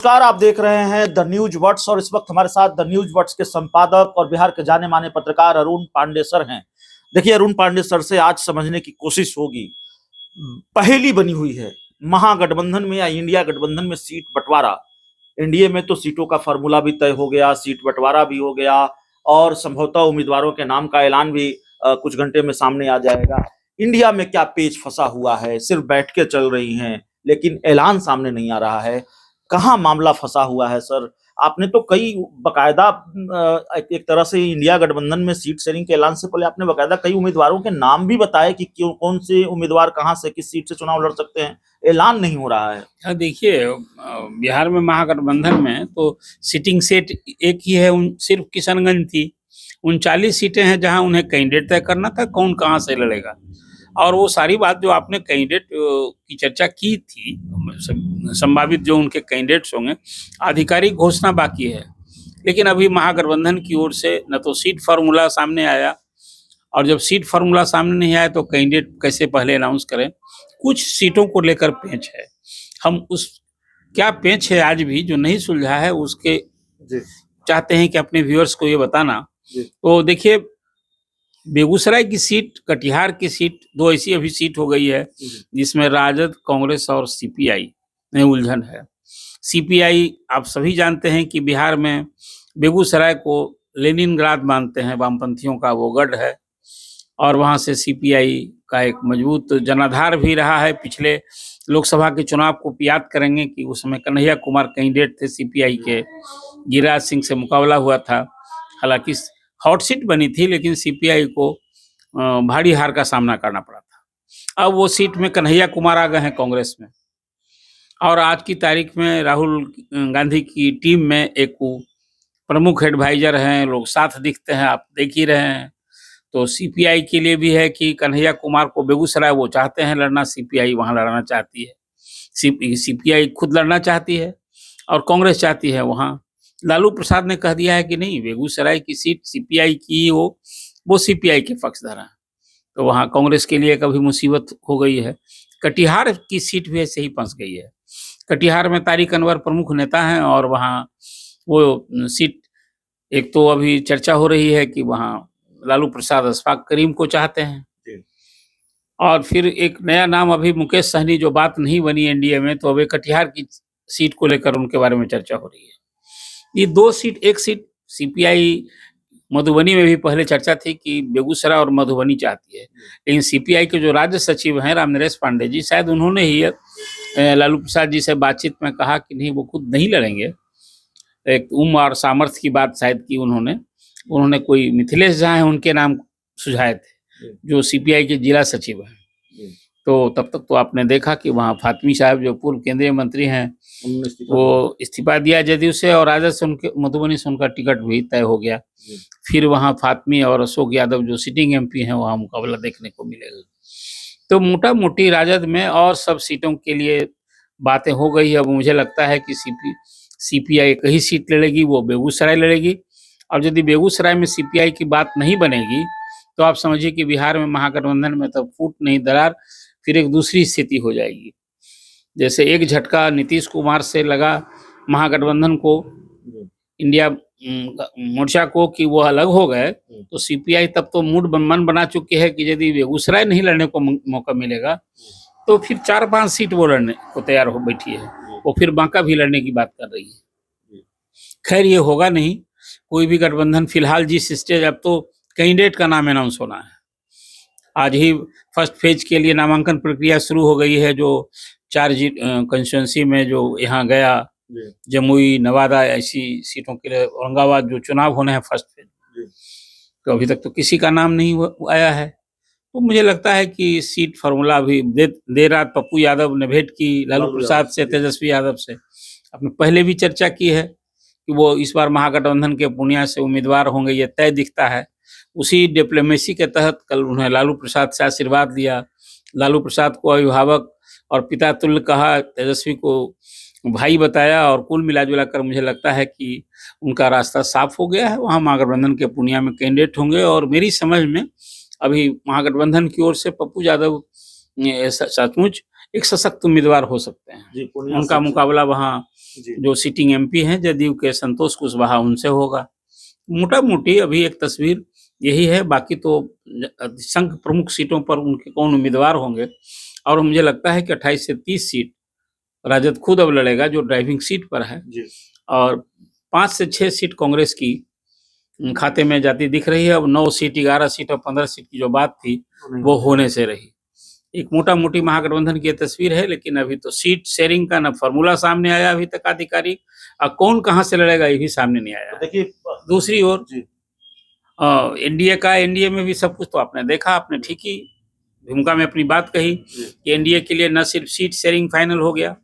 नमस्कार, आप देख रहे हैं द न्यूज वर्ड्स और इस वक्त हमारे साथ द न्यूज वर्ड्स के संपादक और बिहार के जाने माने पत्रकार अरुण पांडे सर हैं। देखिए, अरुण पांडे सर से आज समझने की कोशिश होगी। पहेली बनी हुई है महागठबंधन में या इंडिया गठबंधन में सीट बंटवारा। एनडीए में तो सीटों का फॉर्मूला भी तय हो गया, सीट बंटवारा भी हो गया और संभवतः उम्मीदवारों के नाम का ऐलान भी कुछ घंटे में सामने आ जाएगा। इंडिया में क्या पेच फंसा हुआ है? सिर्फ बैठकें चल रही हैं लेकिन ऐलान सामने नहीं आ रहा है। कहाँ मामला फंसा हुआ है सर? आपने तो कई बकायदा एक तरह से इंडिया गठबंधन में सीट शेयरिंग के ऐलान से पहले आपने बकायदा कई उम्मीदवारों के नाम भी बताए कि क्यों, कौन से उम्मीदवार कहाँ से किस सीट से चुनाव लड़ सकते हैं। ऐलान नहीं हो रहा है। हाँ, देखिए, बिहार में महागठबंधन में तो सिटिंग सीट एक ही है, सिर्फ किशनगंज थी। 39 सीटें हैं जहां उन्हें कैंडिडेट तय करना था कौन कहां से लड़ेगा। और वो सारी बात जो आपने कैंडिडेट की चर्चा की थी, संभावित जो उनके कैंडिडेट्स होंगे, आधिकारिक घोषणा बाकी है। लेकिन अभी महागठबंधन की ओर से न तो सीट फार्मूला सामने आया, और जब सीट फार्मूला सामने नहीं आया तो कैंडिडेट कैसे पहले अनाउंस करें। कुछ सीटों को लेकर पेंच है। हम उस क्या पेंच है आज भी जो नहीं सुलझा है उसके चाहते हैं कि अपने व्यूअर्स को ये बताना। तो देखिए, बेगूसराय की सीट, कटिहार की सीट, दो ऐसी अभी सीट हो गई है जिसमें राजद, कांग्रेस और सीपीआई में उलझन है। सीपीआई आप सभी जानते हैं कि बिहार में बेगूसराय को लेनिनग्राद मानते हैं, वामपंथियों का वो गढ़ है और वहां से सीपीआई का एक मजबूत जनाधार भी रहा है। पिछले लोकसभा के चुनाव को याद करेंगे कि उस समय कन्हैया कुमार कैंडिडेट थे सीपीआई के, गिरिराज सिंह से मुकाबला हुआ था। हालांकि हॉट सीट बनी थी लेकिन सीपीआई को भारी हार का सामना करना पड़ा था। अब वो सीट में कन्हैया कुमार आ गए हैं कांग्रेस में, और आज की तारीख में राहुल गांधी की टीम में एक प्रमुख एडवाइजर हैं, लोग साथ दिखते हैं, आप देख ही रहे हैं। तो सीपीआई के लिए भी है कि कन्हैया कुमार को बेगूसराय वो चाहते हैं लड़ना, सीपीआई वहां लड़ना चाहती है। सीपीआई खुद लड़ना चाहती है और कांग्रेस चाहती है वहां। लालू प्रसाद ने कह दिया है कि नहीं, बेगूसराय की सीट सीपीआई की हो, वो सीपीआई के पक्षधर हैं। तो वहां कांग्रेस के लिए कभी मुसीबत हो गई है। कटिहार की सीट भी ऐसे ही फंस गई है। कटिहार में तारिक अनवर प्रमुख नेता हैं और वहां वो सीट, एक तो अभी चर्चा हो रही है कि वहां लालू प्रसाद अशफाक करीम को चाहते हैं, और फिर एक नया नाम अभी मुकेश सहनी, जो बात नहीं बनी एनडीए में, तो अभी कटिहार की सीट को लेकर उनके बारे में चर्चा हो रही है। ये दो सीट, एक सीट सीपीआई मधुबनी में भी पहले चर्चा थी कि बेगूसराय और मधुबनी चाहती है, लेकिन सीपीआई के जो राज्य सचिव हैं रामनरेश पांडे जी, शायद उन्होंने ही लालू प्रसाद जी से बातचीत में कहा कि नहीं, वो खुद नहीं लड़ेंगे। एक उम्र और सामर्थ्य की बात शायद की उन्होंने कोई मिथिलेश झा है उनके नाम सुझाए थे, जो सीपीआई के जिला सचिव हैं। तो तब तक तो आपने देखा कि वहाँ फातमी साहब जो पूर्व केंद्रीय मंत्री हैं, वो इस्तीफा दिया जदयू से, और राजद से उनके मधुबनी से उनका टिकट भी तय हो गया। फिर वहाँ फातमी और अशोक यादव जो सिटिंग एमपी हैं, वहाँ मुकाबला देखने को मिलेगा। तो मोटा मोटी राजद में और सब सीटों के लिए बातें हो गई है। अब मुझे लगता है कि सीपीआई एक ही सीट लड़ेगी, वो बेगूसराय लड़ेगी। और यदि बेगूसराय में सीपीआई की बात नहीं बनेगी तो आप समझिए कि बिहार में महागठबंधन में तो फूट नहीं दरार, फिर एक दूसरी स्थिति हो जाएगी। जैसे एक झटका नीतीश कुमार से लगा महागठबंधन को, इंडिया मोर्चा को, कि वो अलग हो गए, तो सीपीआई तब तो मन बना चुकी है कि यदि बेगूसराय नहीं लड़ने को मौका मिलेगा तो फिर 4-5 सीट वो लड़ने को तैयार हो बैठी है। वो फिर बांका भी लड़ने की बात कर रही है। खैर, ये होगा नहीं कोई भी गठबंधन फिलहाल जिस स्टेज, अब तो कैंडिडेट का नाम अनाउंस होना है। आज ही फर्स्ट फेज के लिए नामांकन प्रक्रिया शुरू हो गई है, जो 4 कंस्टिट्यूंसी में जो यहाँ गया, जमुई, नवादा, ऐसी सीटों के लिए औरंगाबाद जो चुनाव होने हैं फर्स्ट फेज, तो अभी तक तो किसी का नाम नहीं आया है। तो मुझे लगता है कि सीट फार्मूला अभी देर रात पप्पू यादव ने भेंट की लालू प्रसाद से, तेजस्वी यादव से। आपने पहले भी चर्चा की है कि वो इस बार महागठबंधन के पूर्णिया से उम्मीदवार होंगे, ये तय दिखता है। उसी डिप्लोमेसी के तहत कल उन्हें लालू प्रसाद से आशीर्वाद दिया, लालू प्रसाद को अभिभावक और पिता तुल्य कहा, तेजस्वी को भाई बताया, और कुल मिला जुला कर मुझे लगता है कि उनका रास्ता साफ हो गया है। वहाँ महागठबंधन के पूर्णिया में कैंडिडेट होंगे, और मेरी समझ में अभी महागठबंधन की ओर से पप्पू यादव सचमुच एक सशक्त उम्मीदवार हो सकते हैं। जी, पूर्णिया उनका से। मुकाबला वहाँ जी जो सिटिंग एमपी हैं जदयू के संतोष कुशवाहा उनसे होगा। मोटा मोटी अभी एक तस्वीर यही है, बाकी तो संघ प्रमुख सीटों पर उनके कौन उम्मीदवार होंगे, और मुझे लगता है कि 28 से 30 सीट राजद खुद अब लड़ेगा जो ड्राइविंग सीट पर है, जी और 5 से 6 सीट कांग्रेस की खाते में जाती दिख रही है। अब 9 सीट, 11 सीट और 15 सीट की जो बात थी वो होने से रही। एक मोटा मोटी महागठबंधन की ये तस्वीर है, लेकिन अभी तो सीट शेयरिंग का ना फॉर्मूला सामने आया अभी तक आधिकारिक, और कौन कहाँ से लड़ेगा ये भी सामने नहीं आया। तो देखिए दूसरी ओर जी एनडीए में भी सब कुछ तो आपने देखा, आपने ठीक ही भूमिका में अपनी बात कही कि एनडीए के लिए न सिर्फ सीट शेयरिंग फाइनल हो गया,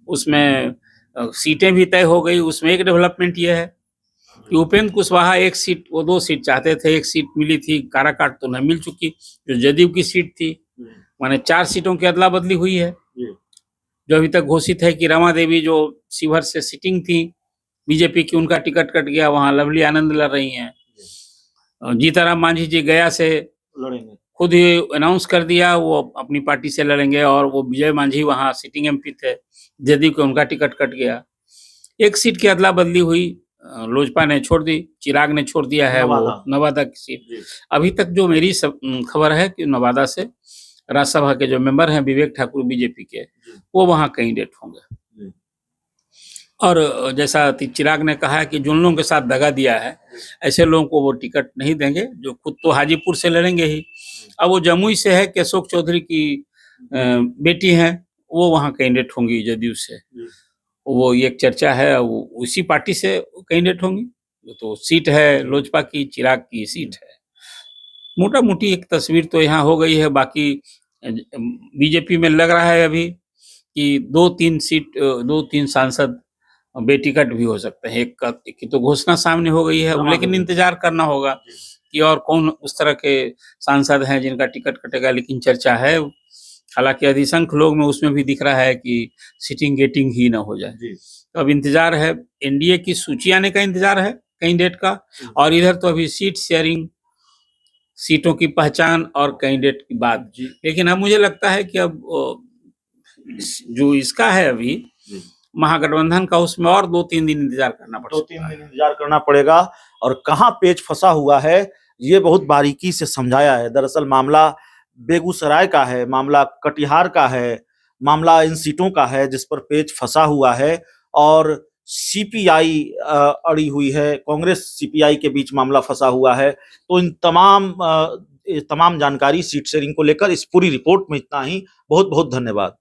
उसमें सीटें भी तय हो गई। उसमें एक डेवलपमेंट ये है कि उपेंद्र कुशवाहा एक सीट, वो 2 सीट चाहते थे, एक सीट मिली थी, काराकाट तो उन्हें मिल चुकी, जो जदयू की सीट थी, माने 4 सीटों की अदला बदली हुई है। जो अभी तक घोषित है कि रमा देवी जो शिवहर से सिटिंग थी बीजेपी की, उनका टिकट कट गया, वहां लवली आनंद लड़ रही हैं। जीताराम मांझी जी गया से लड़ेंगे, खुद ही अनाउंस कर दिया वो अपनी पार्टी से लड़ेंगे, और वो विजय मांझी वहां सिटिंग एमपी थे जदयू के, उनका टिकट कट गया। एक सीट की अदला बदली हुई, लोजपा ने छोड़ दी, चिराग ने छोड़ दिया है वो नवादा की सीट। अभी तक जो मेरी खबर है कि नवादा से राज्यसभा के जो मेंबर हैं विवेक ठाकुर बीजेपी के, वो वहां कैंडिडेट होंगे। और जैसा चिराग ने कहा कि जिन लोगों के साथ दगा दिया है ऐसे लोगों को वो टिकट नहीं देंगे, जो खुद तो हाजीपुर से लड़ेंगे ही। अब वो जमुई से है कि अशोक चौधरी की बेटी हैं, वो वहाँ कैंडिडेट होंगी जदयू से, वो एक चर्चा है, वो उसी पार्टी से कैंडिडेट होंगी। तो सीट है लोजपा की, चिराग की सीट है। मोटा मोटी एक तस्वीर तो यहाँ हो गई है। बाकी बीजेपी में लग रहा है अभी कि 2-3 सीट, 2-3 सांसद बेटिकट भी हो सकते हैं। एक की तो घोषणा सामने हो गई है, लेकिन इंतजार करना होगा कि और कौन उस तरह के सांसद हैं जिनका टिकट कटेगा। लेकिन चर्चा है, हालांकि अधिसंख्य लोग में उसमें भी दिख रहा है कि सिटिंग गेटिंग ही ना हो जाए। तो अब इंतजार है, एनडीए की सूची आने का इंतजार है कैंडिडेट का, और इधर तो अभी सीट शेयरिंग, सीटों की पहचान और कैंडिडेट की बात। लेकिन अब मुझे लगता है कि अब जो इसका है अभी महागठबंधन का, उसमें और 2-3 दिन इंतजार करना पड़ेगा। 2-3 दिन इंतजार करना पड़ेगा, और कहाँ पेच फंसा हुआ है ये बहुत बारीकी से समझाया है। दरअसल मामला बेगूसराय का है, मामला कटिहार का है, मामला इन सीटों का है जिस पर पेच फंसा हुआ है, और सीपीआई अड़ी हुई है, कांग्रेस सीपीआई के बीच मामला फंसा हुआ है। तो इन तमाम जानकारी सीट शेयरिंग को लेकर इस पूरी रिपोर्ट में इतना ही। बहुत बहुत धन्यवाद।